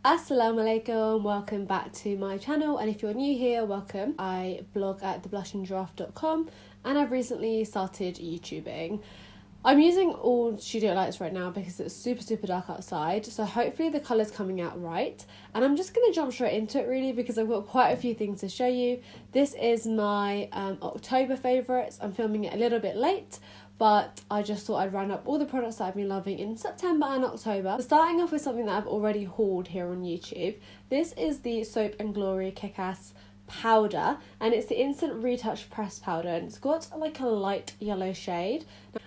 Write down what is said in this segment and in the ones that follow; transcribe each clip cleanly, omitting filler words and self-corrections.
Assalamu alaikum, welcome back to my channel, and if you're new here, welcome. I blog at theblushinggiraffe.com and I've recently started YouTubing. I'm using all studio lights right now because it's super dark outside, so hopefully the colour's coming out right. And I'm just going to jump straight into it really because I've got quite a few things to show you. This is my October favourites. I'm filming it a little bit late, but I just thought I'd round up all the products that I've been loving in September and October. So starting off with something that I've already hauled here on YouTube. This is the Soap and Glory Kick-Ass powder, and it's the instant retouch press powder, and it's got like a light yellow shade,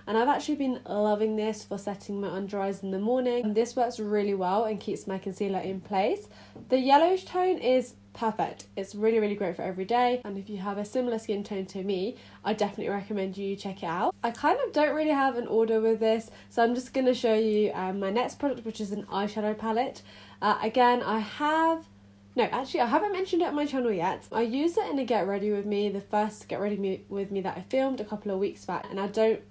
and I've actually been loving this for setting my under eyes in the morning. This works really well and keeps my concealer in place. The yellowish tone is perfect. It's really great for every day, and if you have a similar skin tone to me, I definitely recommend you check it out. I kind of don't really have an order with this, so I'm just going to show you my next product, which is an eyeshadow palette. Again, I haven't mentioned it on my channel yet. I used it in a Get Ready With Me, the first Get Ready With Me that I filmed a couple of weeks back, and I don't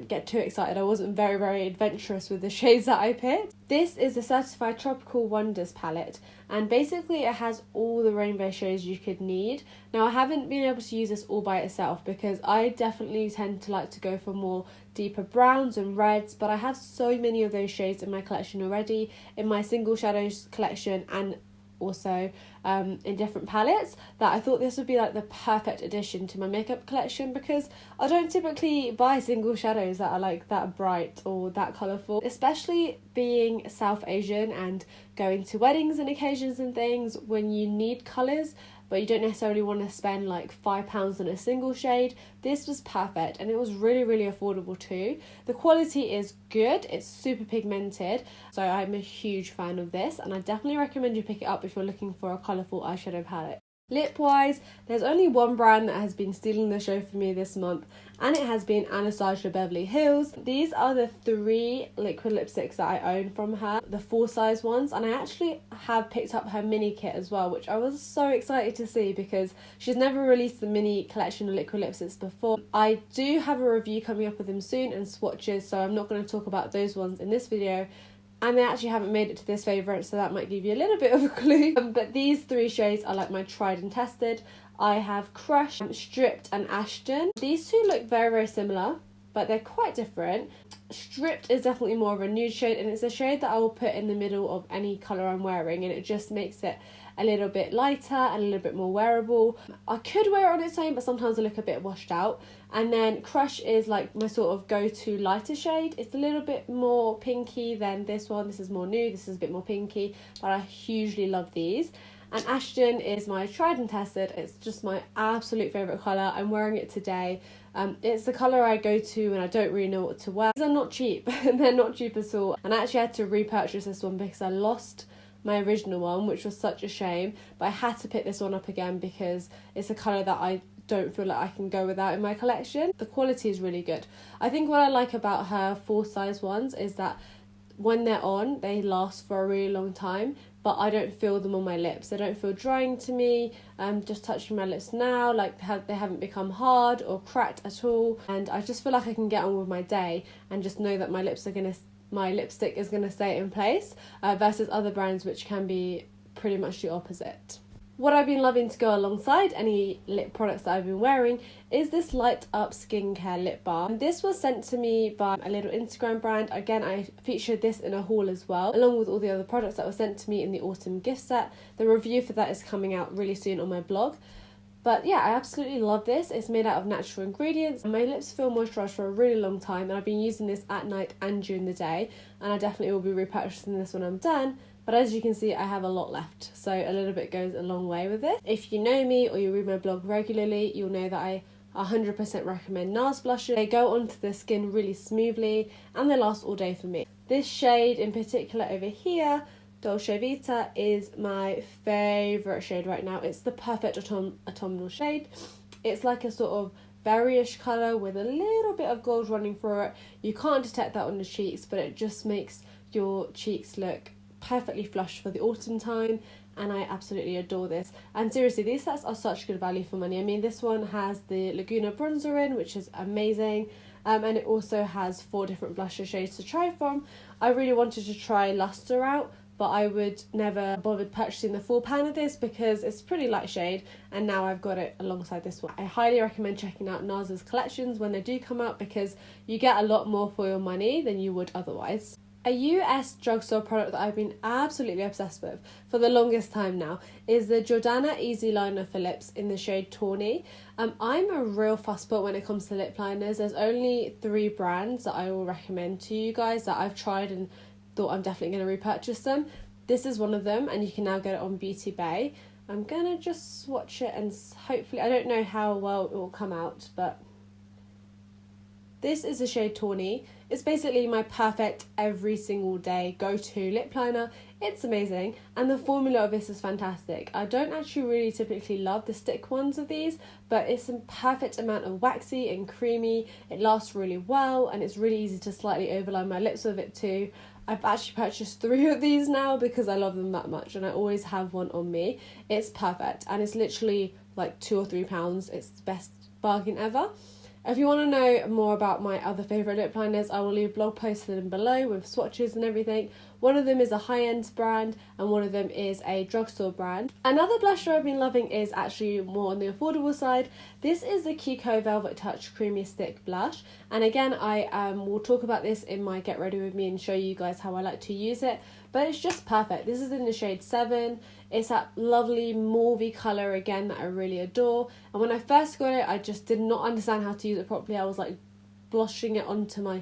get too excited. I wasn't very adventurous with the shades that I picked. This is the Certified Tropical Wonders palette, and basically it has all the rainbow shades you could need. Now I haven't been able to use this all by itself because I definitely tend to like to go for more deeper browns and reds, but I have so many of those shades in my collection already, in my single shadows collection and also in different palettes, that I thought this would be like the perfect addition to my makeup collection, because I don't typically buy single shadows that are like that bright or that colourful, especially being South Asian and going to weddings and occasions and things when you need colours but you don't necessarily want to spend like £5 on a single shade. This was perfect, and it was really affordable too. The quality is good, it's super pigmented, so I'm a huge fan of this, and I definitely recommend you pick it up if you're looking for a colourful eyeshadow palette. Lip wise, there's only one brand that has been stealing the show for me this month, and it has been Anastasia Beverly Hills. These are the 3 liquid lipsticks that I own from her, the full size ones, and I actually have picked up her mini kit as well, which I was so excited to see because she's never released the mini collection of liquid lipsticks before. I do have a review coming up with them soon and swatches, so I'm not going to talk about those ones in this video. And they actually haven't made it to this favourite, so that might give you a little bit of a clue. But these 3 shades are like my tried and tested. I have Crush, Stripped and Ashton. These 2 look very similar, but they're quite different. Stripped is definitely more of a nude shade, and it's a shade that I will put in the middle of any colour I'm wearing, and it just makes it a little bit lighter and a little bit more wearable. I could wear it on its own, but sometimes I look a bit washed out. And then Crush is like my sort of go-to lighter shade. It's a little bit more pinky than this one. This is more nude, this is a bit more pinky, but I hugely love these. And Ashton is my tried and tested. It's just my absolute favourite colour. I'm wearing it today. It's the colour I go to when I don't really know what to wear. These are not cheap. They're not cheap at all. And I actually had to repurchase this one because I lost my original one, which was such a shame. But I had to pick this one up again because it's a colour that I don't feel like I can go without in my collection. The quality is really good. I think what I like about her full size ones is that when they're on, they last for a really long time, but I don't feel them on my lips. They don't feel drying to me. Just touching my lips now, like they haven't become hard or cracked at all, and I just feel like I can get on with my day and just know that my lipstick is gonna stay in place, versus other brands which can be pretty much the opposite. What I've been loving to go alongside any lip products that I've been wearing is this Light Up Skincare Lip Balm. This was sent to me by a little Instagram brand. Again, I featured this in a haul as well, along with all the other products that were sent to me in the autumn gift set. The review for that is coming out really soon on my blog. But yeah, I absolutely love this. It's made out of natural ingredients. My lips feel moisturised for a really long time, and I've been using this at night and during the day, and I definitely will be repurchasing this when I'm done. But as you can see, I have a lot left, so a little bit goes a long way with it. If you know me or you read my blog regularly, you'll know that I 100% recommend NARS blushes. They go onto the skin really smoothly and they last all day for me. This shade in particular over here, Dolce Vita, is my favourite shade right now. It's the perfect autumnal shade. It's like a sort of berryish colour with a little bit of gold running through it. You can't detect that on the cheeks, but it just makes your cheeks look perfectly flushed for the autumn time, and I absolutely adore this. And seriously, these sets are such good value for money. I mean, this one has the Laguna bronzer in, which is amazing, and it also has 4 different blusher shades to try from. I really wanted to try Luster out, but I would never bothered purchasing the full pan of this because it's pretty light shade, and now I've got it alongside this one. I highly recommend checking out NARS's collections when they do come out because you get a lot more for your money than you would otherwise. A US drugstore product that I've been absolutely obsessed with for the longest time now is the Jordana Easy Liner for Lips in the shade Tawny. I'm a real fusspot when it comes to lip liners. There's only 3 brands that I will recommend to you guys that I've tried and thought I'm definitely going to repurchase them. This is one of them, and you can now get it on Beauty Bay. I'm going to just swatch it and hopefully, I don't know how well it will come out, but this is the shade Tawny. It's basically my perfect every single day go-to lip liner. It's amazing, and the formula of this is fantastic. I don't actually really typically love the stick ones of these, but it's a perfect amount of waxy and creamy. It lasts really well, and it's really easy to slightly overline my lips with it too. I've actually purchased 3 of these now because I love them that much, and I always have one on me. It's perfect, and it's literally like £2 or £3. It's the best bargain ever. If you want to know more about my other favourite lip liners, I will leave blog posts for them below with swatches and everything. One of them is a high-end brand and one of them is a drugstore brand. Another blusher I've been loving is actually more on the affordable side. This is the Kiko Velvet Touch Creamy Stick Blush, and again I will talk about this in my Get Ready With Me and show you guys how I like to use it, but it's just perfect. This is in the shade 7. It's that lovely mauvey colour again that I really adore, and when I first got it I just did not understand how to use it properly. I was like blushing it onto my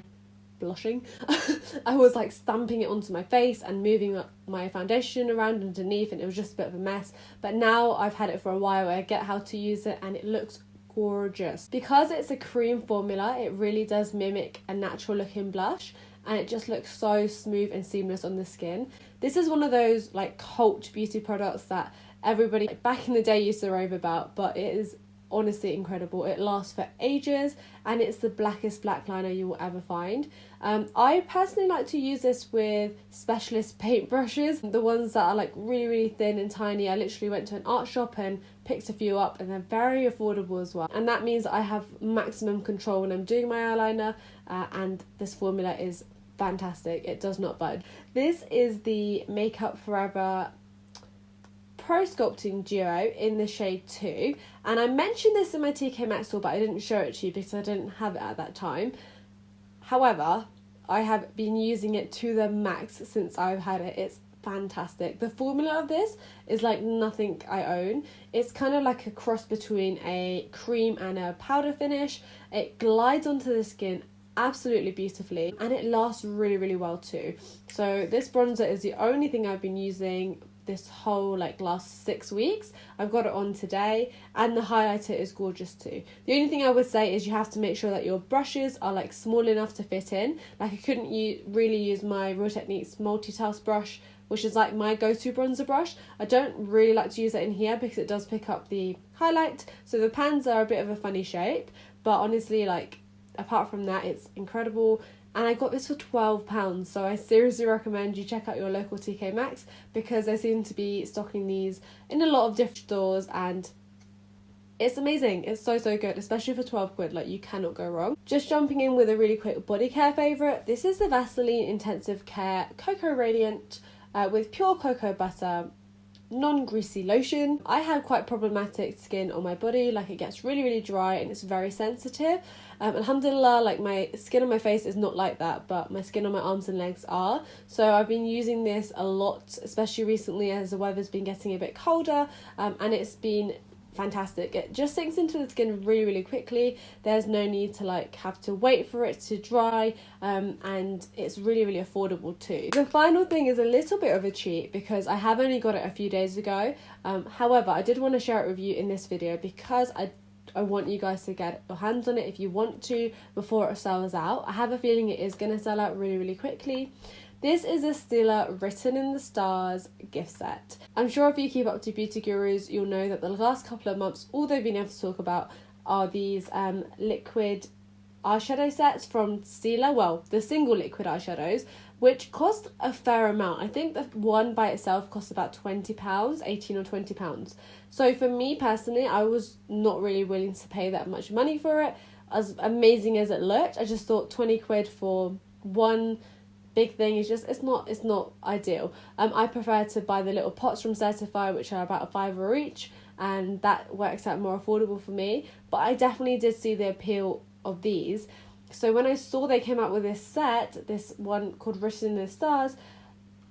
I was like stamping it onto my face and moving my foundation around underneath, and it was just a bit of a mess. But now I've had it for a while, I get how to use it and it looks gorgeous. Because it's a cream formula, it really does mimic a natural looking blush, and it just looks so smooth and seamless on the skin. This is one of those like cult beauty products that everybody back in the day used to rave about, but it is honestly incredible. It lasts for ages, and it's the blackest black liner you will ever find. I personally like to use this with specialist paintbrushes, the ones that are like really thin and tiny. I literally went to an art shop and picked a few up, and they're very affordable as well, and that means I have maximum control when I'm doing my eyeliner, and this formula is fantastic. It does not budge. This is the Makeup Forever Pro Sculpting Duo in the shade 2, and I mentioned this in my TK Maxx haul, but I didn't show it to you because I didn't have it at that time. However, I have been using it to the max since I've had it. It's fantastic. The formula of this is like nothing I own. It's kind of like a cross between a cream and a powder finish. It glides onto the skin absolutely beautifully, and it lasts really well too. So this bronzer is the only thing I've been using this whole like last 6 weeks. I've got it on today, and the highlighter is gorgeous too. The only thing I would say is you have to make sure that your brushes are like small enough to fit in. Like I couldn't really use my Real Techniques multitask brush, which is like my go-to bronzer brush. I don't really like to use that in here because it does pick up the highlight, so the pans are a bit of a funny shape, but honestly, like apart from that, it's incredible. And I got this for £12, so I seriously recommend you check out your local TK Maxx because they seem to be stocking these in a lot of different stores, and it's amazing. It's so good, especially for 12 quid. Like, you cannot go wrong. Just jumping in with a really quick body care favourite. This is the Vaseline Intensive Care Cocoa Radiant with pure cocoa butter non-greasy lotion. I have quite problematic skin on my body, like it gets really dry and it's very sensitive. Alhamdulillah, like my skin on my face is not like that, but my skin on my arms and legs are. So I've been using this a lot, especially recently as the weather's been getting a bit colder, and it's been fantastic. It just sinks into the skin really quickly. There's no need to like have to wait for it to dry, and it's really affordable too. The final thing is a little bit of a cheat because I have only got it a few days ago. However, I did want to share it with you in this video because I want you guys to get your hands on it if you want to before it sells out. I have a feeling it is going to sell out really quickly. This is a Stila Written in the Stars gift set. I'm sure if you keep up to Beauty Gurus, you'll know that the last couple of months, all they've been able to talk about are these liquid eyeshadow sets from Stila. Well, the single liquid eyeshadows, which cost a fair amount. I think the one by itself cost about £20, 18 or £20. So for me personally, I was not really willing to pay that much money for it. As amazing as it looked, I just thought 20 quid for one big thing. It's not ideal. I prefer to buy the little pots from Certify, which are about £5 each, and that works out more affordable for me. But I definitely did see the appeal of these. So when I saw they came out with this set, this one called Written in the Stars,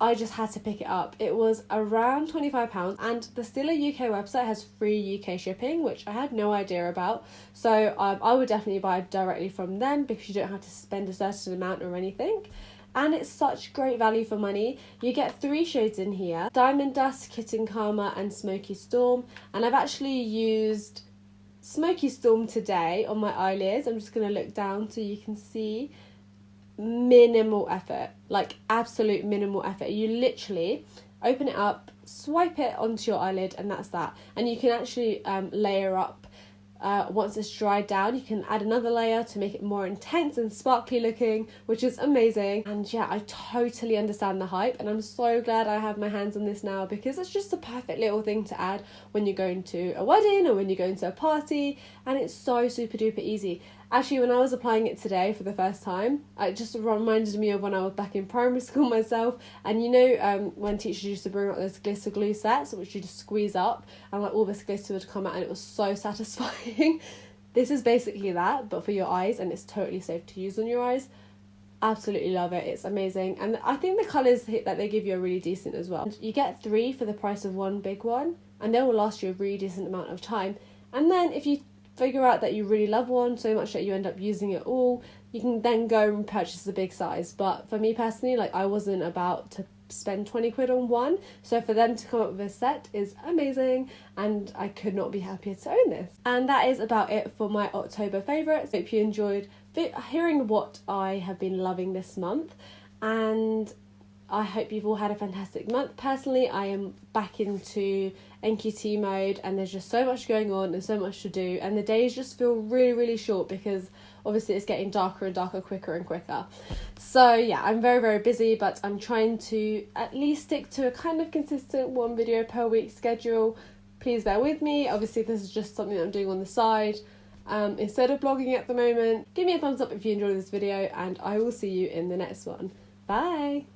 I just had to pick it up. It was around £25, and the Stila UK website has free UK shipping, which I had no idea about. So I would definitely buy directly from them because you don't have to spend a certain amount or anything. And it's such great value for money. You get 3 shades in here: Diamond Dust, Kitten Karma and Smoky Storm. And I've actually used Smoky Storm today on my eyelids. I'm just going to look down so you can see. Minimal effort, like absolute minimal effort. You literally open it up, swipe it onto your eyelid, and that's that. And you can actually layer up. Once it's dried down, you can add another layer to make it more intense and sparkly looking, which is amazing. And yeah, I totally understand the hype, and I'm so glad I have my hands on this now, because it's just a perfect little thing to add when you're going to a wedding or when you're going to a party, and it's so super duper easy. Actually, when I was applying it today for the first time, it just reminded me of when I was back in primary school myself. And you know, when teachers used to bring out those glitter glue sets, which you just squeeze up and like all this glitter would come out, and it was so satisfying. This is basically that, but for your eyes, and it's totally safe to use on your eyes. Absolutely love it. It's amazing. And I think the colours that they give you are really decent as well. You get 3 for the price of one big one, and they will last you a really decent amount of time. And then if you figure out that you really love one so much that you end up using it all, you can then go and purchase the big size. But for me personally, like, I wasn't about to spend 20 quid on one, so for them to come up with a set is amazing, and I could not be happier to own this. And that is about it for my October favourites. Hope you enjoyed hearing what I have been loving this month, and I hope you've all had a fantastic month. Personally, I am back into NQT mode, and there's just so much going on and so much to do, and the days just feel really, really short because obviously it's getting darker and darker, quicker and quicker. So yeah, I'm very, very busy, but I'm trying to at least stick to a kind of consistent 1 video per week schedule. Please bear with me. Obviously, this is just something that I'm doing on the side instead of blogging at the moment. Give me a thumbs up if you enjoyed this video, and I will see you in the next one. Bye!